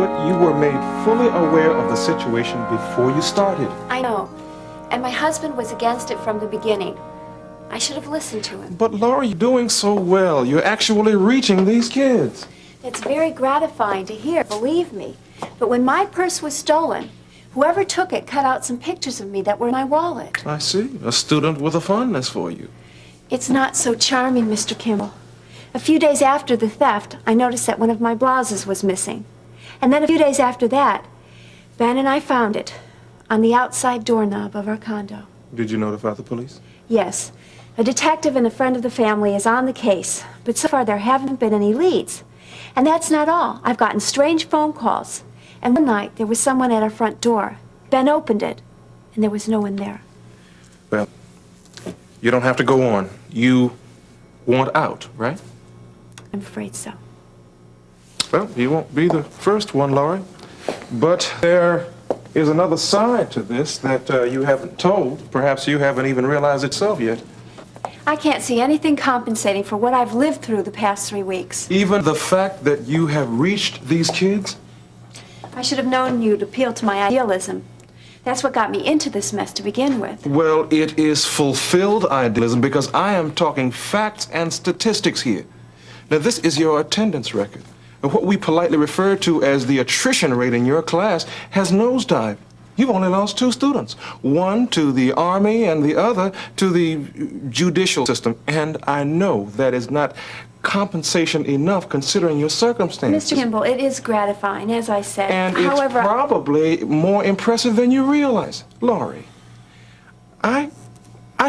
But you were made fully aware of the situation before you started. I know. And my husband was against it from the beginning. I should have listened to him. But Laura, you're doing so well. You're actually reaching these kids. It's very gratifying to hear, believe me. But when my purse was stolen, whoever took it cut out some pictures of me that were in my wallet. I see. A student with a fondness for you. It's not so charming, Mr. Kimball. A few days after the theft, I noticed that one of my blouses was missing. And then a few days after that, Ben and I found it on the outside doorknob of our condo. Did you notify the police? Yes. A detective and a friend of the family is on the case, but so far there haven't been any leads. And that's not all. I've gotten strange phone calls. And one night, there was someone at our front door. Ben opened it, and there was no one there. Well, you don't have to go on. You want out, right? I'm afraid so. Well, you won't be the first one, Laurie. But there is another side to this that you haven't told. Perhaps you haven't even realized itself yet. I can't see anything compensating for what I've lived through the past 3 weeks. Even the fact that you have reached these kids? I should have known you'd appeal to my idealism. That's what got me into this mess to begin with. Well, it is fulfilled idealism because I am talking facts and statistics here. Now, this is your attendance record. What we politely refer to as the attrition rate in your class has nosedived. You've only lost 2 students, one to the Army and the other to the judicial system. And I know that is not compensation enough considering your circumstances. Mr. Kimball, it is gratifying, as I said. And However, it's probably more impressive than you realize. Laurie, I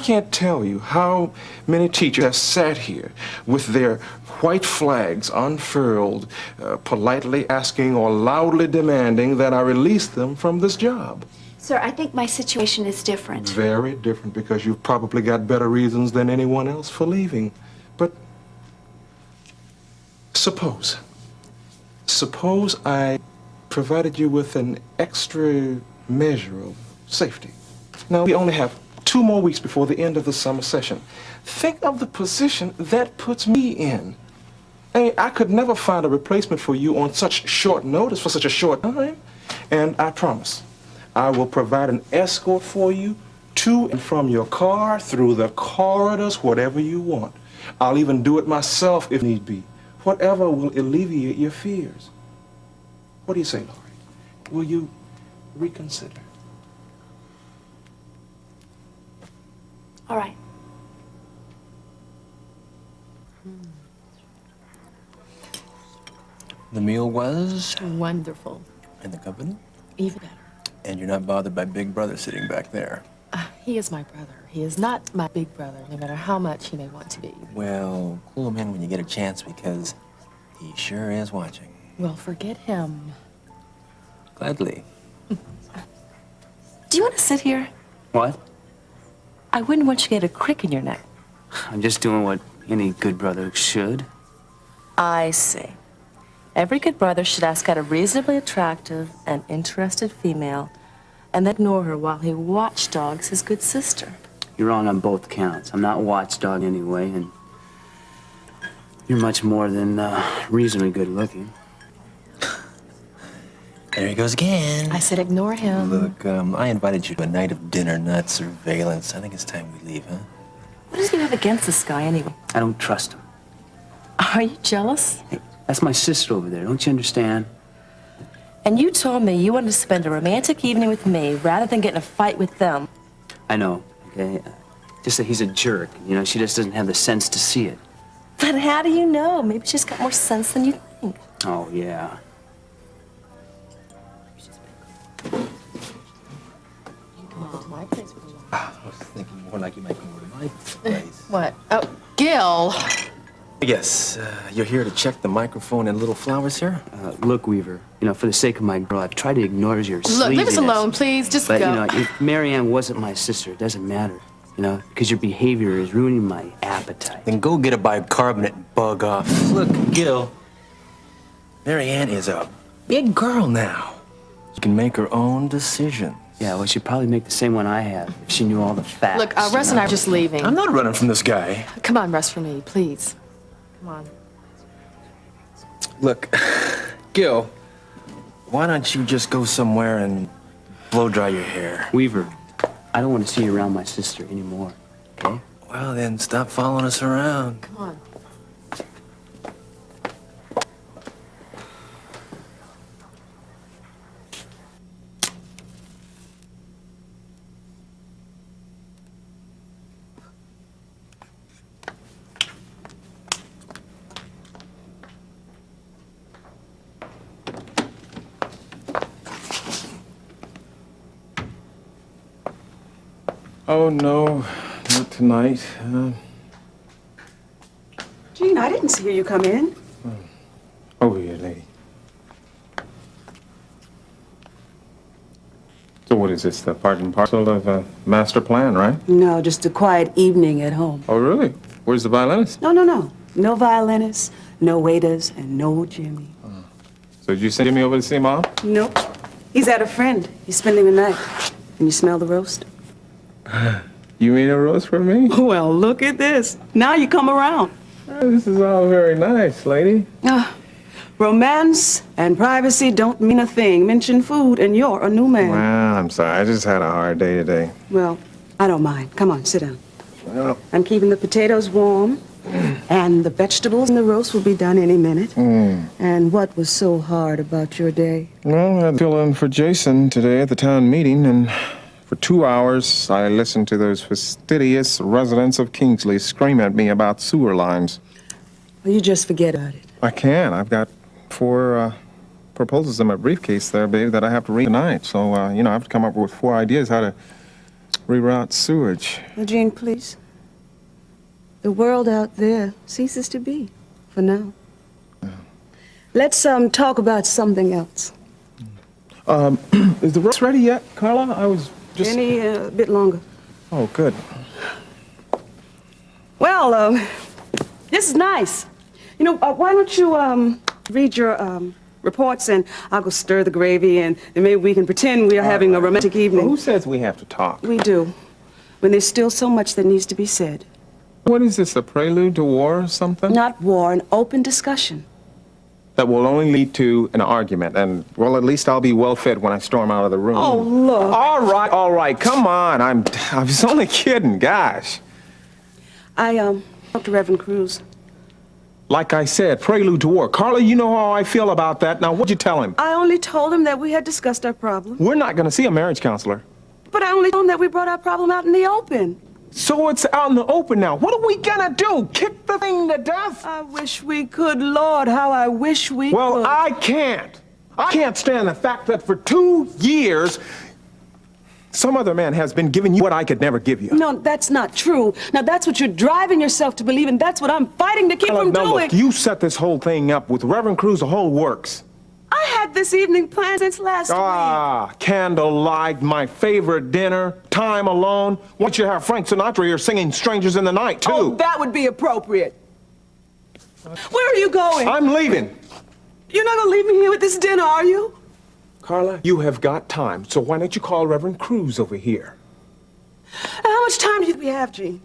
can't tell you how many teachers have sat here with their white flags unfurled, politely asking or loudly demanding that I release them from this job. Sir, I think my situation is different. Very different, because you've probably got better reasons than anyone else for leaving. But suppose I provided you with an extra measure of safety. Now, we only have 2 more weeks before the end of the summer session. Think of the position that puts me in. I could never find a replacement for you on such short notice for such a short time. And I promise, I will provide an escort for you to and from your car, through the corridors, whatever you want. I'll even do it myself if need be. Whatever will alleviate your fears. What do you say, Laurie? Will you reconsider? All right. The meal was? Wonderful. And the company? Even better. And you're not bothered by Big Brother sitting back there? He is my brother. He is not my big brother, no matter how much he may want to be. Well, clue him in when you get a chance, because he sure is watching. Well, forget him. Gladly. Do you want to sit here? What? I wouldn't want you to get a crick in your neck. I'm just doing what any good brother should. I see. Every good brother should ask out a reasonably attractive and interested female and then ignore her while he watchdogs his good sister. You're wrong on both counts. I'm not watchdog anyway, and you're much more than reasonably good looking. There he goes again. I said ignore him. Look, I invited you to a night of dinner, not surveillance. I think it's time we leave, huh? What does he have against this guy anyway? I don't trust him. Are you jealous? Hey, that's my sister over there. Don't you understand? And you told me you wanted to spend a romantic evening with me rather than get in a fight with them. I know, okay? Just that he's a jerk. You know, she just doesn't have the sense to see it. But how do you know? Maybe she's got more sense than you think. Oh, yeah. I was thinking more like you might come over to my place. What? Oh, Gil. Yes, you're here to check the microphone and little flowers here? Look, Weaver, you know, for the sake of my girl, I've tried to ignore your Look, leave us sleaziness. alone, please. Just But, go. you know, if Marianne wasn't my sister, it doesn't matter. You know, because your behavior is ruining my appetite. Then go get a bicarbonate and bug off. Look, Gil, Marianne is a big girl now. She can make her own decisions. Yeah, well, she'd probably make the same one I have if she knew all the facts. Look, Russ and I are just leaving. I'm not running from this guy. Come on, Russ, for me, please. Come on. Look, Gil, why don't you just go somewhere and blow dry your hair? Weaver, I don't want to see you around my sister anymore, okay? Well, then stop following us around. Come on. Oh, no, not tonight. Gene, I didn't see you come in. Over here, lady. So what is this, the part and parcel of a master plan, right? No, just a quiet evening at home. Oh, really? Where's the violinist? No, no, no. No violinists, no waiters, and no Jimmy. So did you send Jimmy over to see Mom? Nope. He's at a friend. He's spending the night. Can you smell the roast? You mean a roast for me? Well, look at this. Now you come around. This is all very nice, lady. Romance and privacy don't mean a thing. Mention food and you're a new man. Well, I'm sorry. I just had a hard day today. Well, I don't mind. Come on, sit down. Well, I'm keeping the potatoes warm, and the vegetables and the roast will be done any minute. And what was so hard about your day? I had to fill in for Jason today at the town meeting, and for 2 hours I listened to those fastidious residents of Kingsley scream at me about sewer lines. Well, you just forget about it. I can't. I've got 4 proposals in my briefcase there, babe, that I have to read tonight. So, I have to come up with 4 ideas how to reroute sewage. Well, Jean, please. The world out there ceases to be, for now. Let's talk about something else. Is the roast ready yet, Carla? I was just... Any bit longer. Oh, good. Well, this is nice. Why don't you read your reports and I'll go stir the gravy and then maybe we can pretend we are having a romantic evening. Who says we have to talk? We do, when there's still so much that needs to be said. What is this, a prelude to war or something? Not war, an open discussion. That will only lead to an argument, and, well, at least I'll be well fed when I storm out of the room. Oh, look. All right, come on. I was only kidding, gosh. I talked to Reverend Cruz. Like I said, prelude to war. Carla, you know how I feel about that. Now, what'd you tell him? I only told him that we had discussed our problem. We're not going to see a marriage counselor. But I only told him that we brought our problem out in the open. So it's out in the open now. What are we gonna do? Kick the thing to death? I wish we could, Lord, how I wish we could. Well, I can't. I can't stand the fact that for 2 years, some other man has been giving you what I could never give you. No, that's not true. Now, that's what you're driving yourself to believe, and that's what I'm fighting to keep from Now, doing. look, you set this whole thing up with Reverend Cruz, the whole works. I had this evening planned since last week. Candlelight, my favorite dinner, time alone. Why don't you have Frank Sinatra here singing Strangers in the Night, too? Oh, that would be appropriate. Where are you going? I'm leaving. You're not gonna leave me here with this dinner, are you? Carla, you have got time, so why don't you call Reverend Cruz over here? How much time do you think we have, Gene?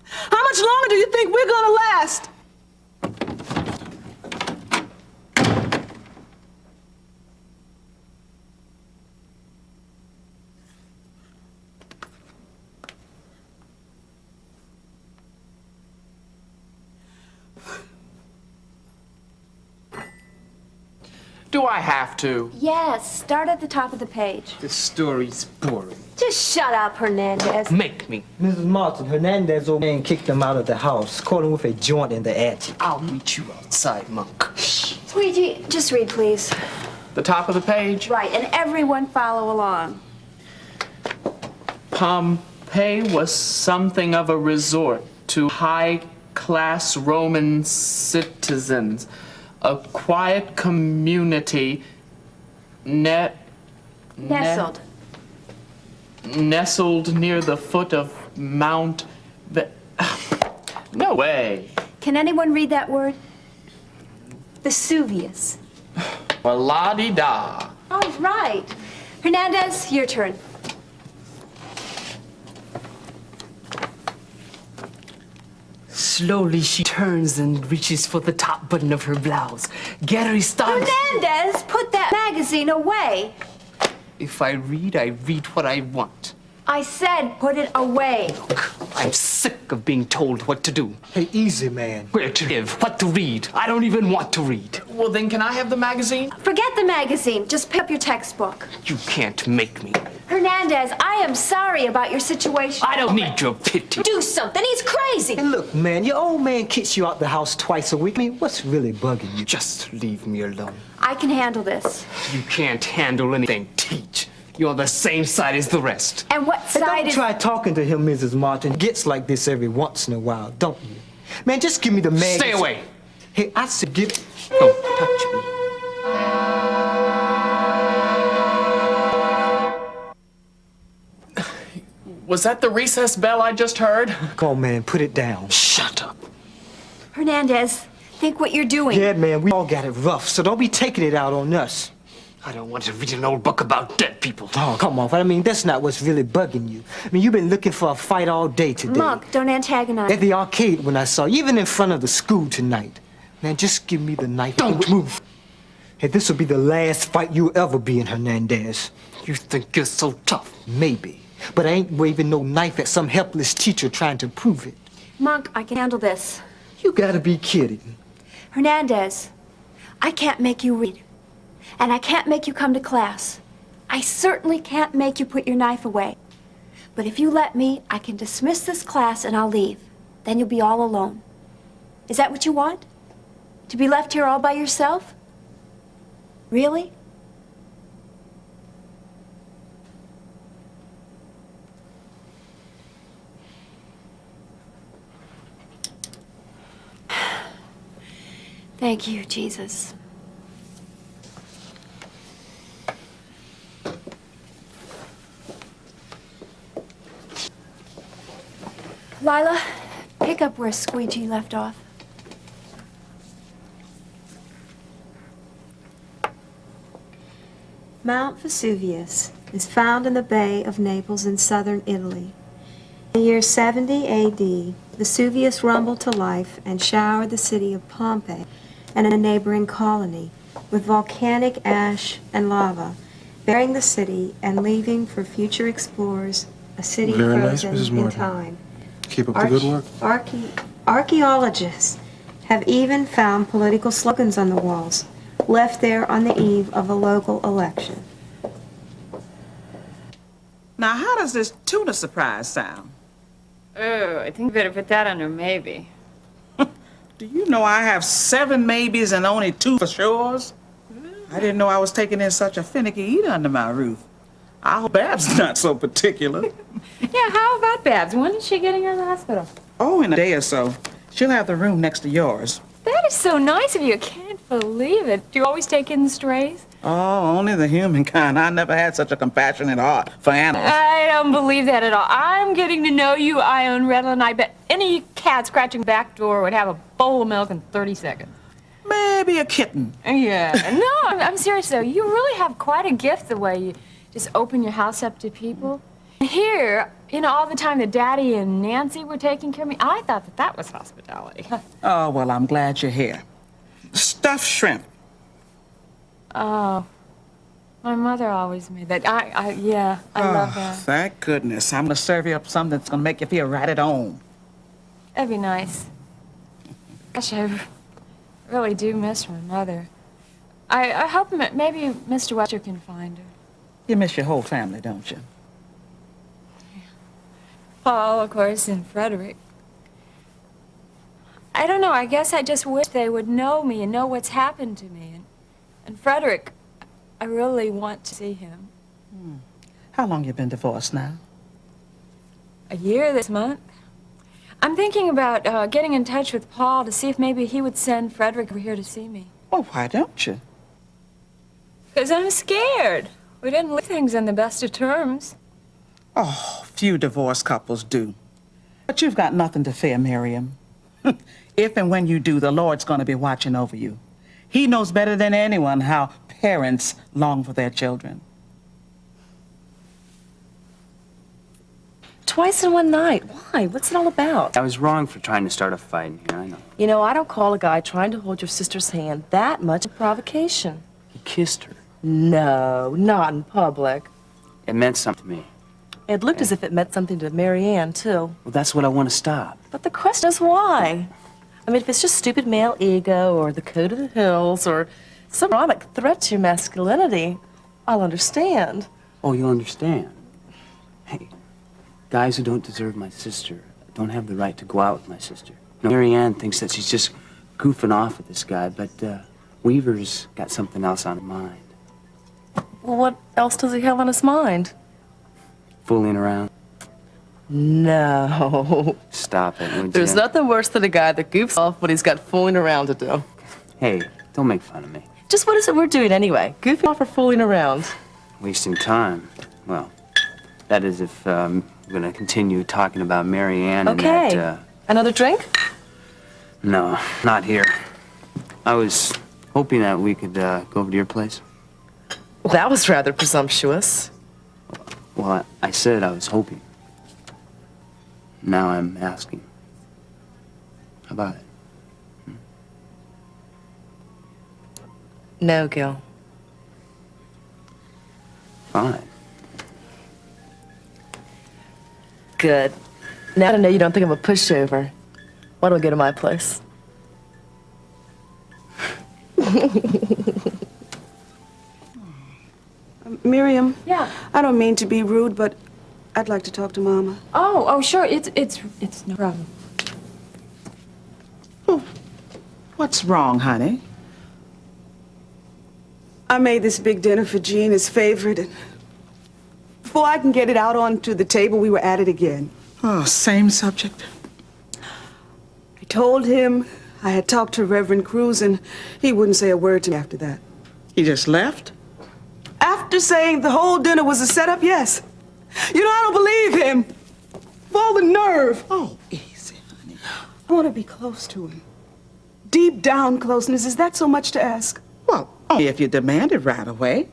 How much longer do you think we're gonna last? Do I have to? Yes, start at the top of the page. This story's boring. Just shut up, Hernandez. Make me. Mrs. Martin, Hernandez old man kicked him out of the house, caught him with a joint in the attic. I'll meet you outside, Monk. Sweetie, just read, please. The top of the page? Right, and everyone follow along. Pompeii was something of a resort to high-class Roman citizens. A quiet community Nestled. nestled near the foot of Mount No way. Can anyone read that word? Vesuvius. Well, la-di-da. All right. Hernandez, your turn. Slowly she turns and reaches for the top button of her blouse. Gary starts. Hernandez, put that magazine away. If I read what I want. I said put it away. I'm sick of being told what to do. Hey, easy, man. Where to live, what to read. I don't even want to read. Well, then can I have the magazine? Forget the magazine. Just pick up your textbook. You can't make me. Hernandez, I am sorry about your situation. I don't need your pity. Do something. He's crazy. Hey, look, man, your old man kicks you out the house twice a week. I mean, what's really bugging you? Just leave me alone. I can handle this. You can't handle anything, Teach. You're on the same side as the rest. And what Hey, side don't is... try talking to him, Mrs. Martin. Gets like this every once in a while, don't you? Man, just give me the magazine. Stay away. Hey, I said give it. Don't touch me. Was that the recess bell I just heard? Come on, man, put it down. Shut up. Hernandez, think what you're doing. Yeah, man, we all got it rough, so don't be taking it out on us. I don't want to read an old book about dead people. Oh, come on. I mean, that's not what's really bugging you. I mean, you've been looking for a fight all day today. Monk, don't antagonize. At the arcade when I saw you, even in front of the school tonight. Man, just give me the knife. Don't move. Hey, this will be the last fight you'll ever be in, Hernandez. You think you're so tough? Maybe. But I ain't waving no knife at some helpless teacher trying to prove it. Monk, I can handle this. You gotta be kidding. Hernandez, I can't make you read. And I can't make you come to class. I certainly can't make you put your knife away. But if you let me, I can dismiss this class and I'll leave. Then you'll be all alone. Is that what you want? To be left here all by yourself? Really? Thank you, Jesus. Lila, pick up where Squeegee left off. Mount Vesuvius is found in the Bay of Naples in southern Italy. In the year 70 A.D., Vesuvius rumbled to life and showered the city of Pompeii and a neighboring colony with volcanic ash and lava, burying the city and leaving for future explorers a city Very nice, frozen Mrs. in Martin. time. Keep up the good work. Archaeologists have even found political slogans on the walls, left there on the eve of a local election. Now, how does this tuna surprise sound? Oh, I think you better put that under maybe. Do you know I have 7 maybes and only 2 for sures? I didn't know I was taking in such a finicky eater under my roof. I hope Bab's not so particular. Yeah, how about Babs? When is she getting out of the hospital? Oh, in a day or so. She'll have the room next to yours. That is so nice of you. I can't believe it. Do you always take in strays? Oh, only the human kind. I never had such a compassionate heart for animals. I don't believe that at all. I'm getting to know you, Ione Redl, and I bet any cat scratching back door would have a bowl of milk in 30 seconds. Maybe a kitten. Yeah. No, I'm serious, though. You really have quite a gift the way you just open your house up to people. Here, you know, all the time that Daddy and Nancy were taking care of me, I thought that that was hospitality. Oh, well, I'm glad you're here. Stuffed shrimp. Oh, my mother always made that. I love that. Thank goodness. I'm going to serve you up something that's going to make you feel right at home. That'd be nice. Gosh, I really do miss my mother. I hope maybe Mr. Webster can find her. You miss your whole family, don't you? Paul, of course, and Frederick. I don't know. I guess I just wish they would know me and know what's happened to me. And Frederick, I really want to see him. How long you been divorced now? A year this month. I'm thinking about getting in touch with Paul to see if maybe he would send Frederick over here to see me. Well, why don't you? Because I'm scared. We didn't leave things on the best of terms. Oh, few divorced couples do. But you've got nothing to fear, Miriam. If and when you do, the Lord's going to be watching over you. He knows better than anyone how parents long for their children. Twice in one night. Why? What's it all about? I was wrong for trying to start a fight in here, I know. You know, I don't call a guy trying to hold your sister's hand that much of provocation. He kissed her. No, not in public. It meant something to me. It looked as if it meant something to Mary Ann, too. Well, that's what I want to stop. But the question is why? I mean, if it's just stupid male ego or the code of the hills or some ironic threat to your masculinity, I'll understand. Oh, you'll understand. Hey, guys who don't deserve my sister don't have the right to go out with my sister. You know, Mary Ann thinks that she's just goofing off with this guy, but Weaver's got something else on his mind. Well, what else does he have on his mind? Fooling around. No. Stop it, would There's you? nothing worse than a guy that goofs off when he's got fooling around to do. Hey, don't make fun of me. Just what is it we're doing anyway? Goofing off or fooling around? Wasting time. Well, that is if we're going to continue talking about Mary Ann and Okay. that... Another drink? No, not here. I was hoping that we could go over to your place. Well, that was rather presumptuous. Well, I said I was hoping. Now I'm asking. How about it? No, Gil. Fine. Good. Now that I know you don't think I'm a pushover, why don't we go to my place? Miriam? Yeah. I don't mean to be rude, but I'd like to talk to Mama. Oh, sure. It's no problem. What's wrong, honey? I made this big dinner for Gene, his favorite, and before I can get it out onto the table, we were at it again. Oh, same subject. I told him I had talked to Reverend Cruz, and he wouldn't say a word to me after that. He just left? After saying the whole dinner was a setup, yes. You know, I don't believe him. Of all the nerve. Oh, easy, honey. I want to be close to him. Deep down closeness, is that so much to ask? Well, only if you demand it right away.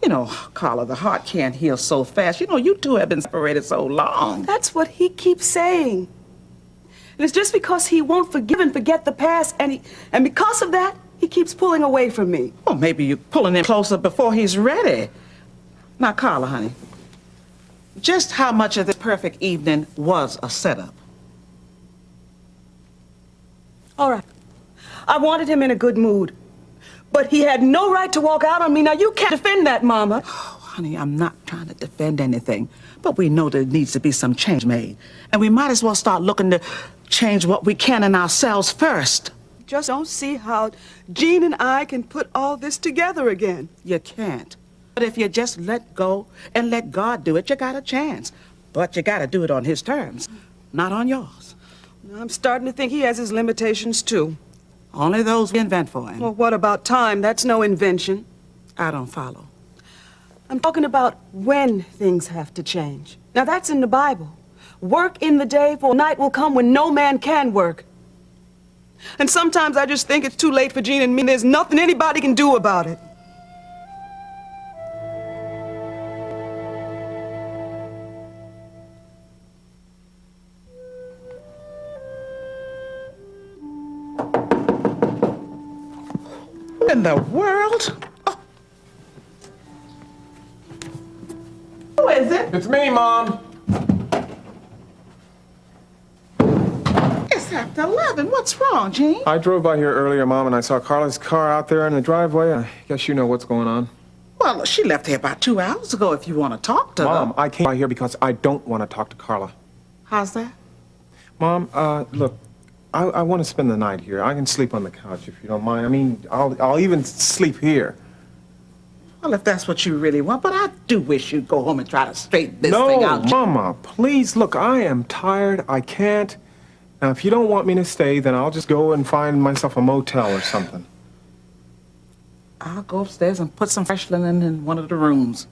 You know, Carla, the heart can't heal so fast. You know, you two have been separated so long. That's what he keeps saying. And it's just because he won't forgive and forget the past, and because of that, he keeps pulling away from me. Well, maybe you're pulling him closer before he's ready. Now, Carla, honey, just how much of this perfect evening was a setup? All right. I wanted him in a good mood. But he had no right to walk out on me. Now, you can't defend that, Mama. Oh, honey, I'm not trying to defend anything. But we know there needs to be some change made. And we might as well start looking to change what we can in ourselves first. Just don't see how Gene and I can put all this together again. You can't. But if you just let go and let God do it, you got a chance. But you got to do it on his terms, not on yours. I'm starting to think he has his limitations, too. Only those we invent for him. Well, what about time? That's no invention. I don't follow. I'm talking about when things have to change. Now, that's in the Bible. Work in the day, for a night will come when no man can work. And sometimes I just think it's too late for Gene and me. There's nothing anybody can do about it. In the world? Oh. Who is it? It's me, Mom. It's after 11. What's wrong, Gene? I drove by here earlier, Mom, and I saw Carla's car out there in the driveway. I guess you know what's going on. Well, she left here about 2 hours ago if you want to talk to her. Mom, I came by here because I don't want to talk to Carla. How's that? Mom, look, I want to spend the night here. I can sleep on the couch if you don't mind. I mean, I'll even sleep here. Well, if that's what you really want, but I do wish you'd go home and try to straighten this thing out. No, Mama, please, look, I am tired. I can't. Now, if you don't want me to stay, then I'll just go and find myself a motel or something. I'll go upstairs and put some fresh linen in one of the rooms.